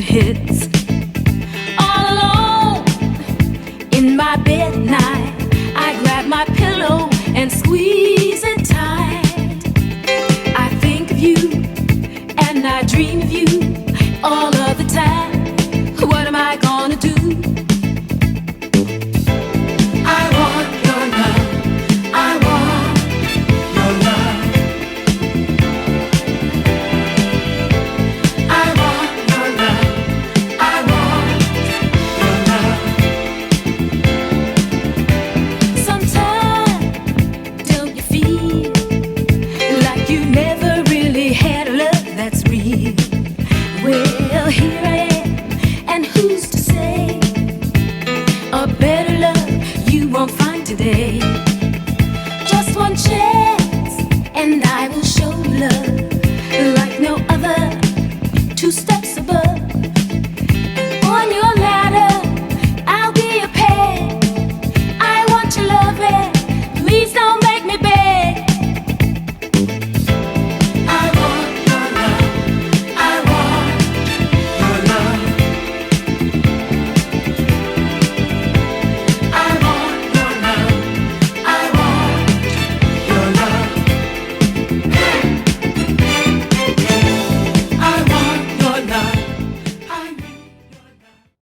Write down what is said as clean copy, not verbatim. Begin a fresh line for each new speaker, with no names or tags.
hits. All alone in my bed at night, I grab my pillow and squeeze it tight. I think of you and I dream of you all of the time. What am I gonna do? I want your love. I want your love. I want your love. I want your love. Sometimes don't you feel like you never really had a love that's real? Well, here I am, and who's to say a better love you won't find today? Just one chance, and I will show love like no other. Two steps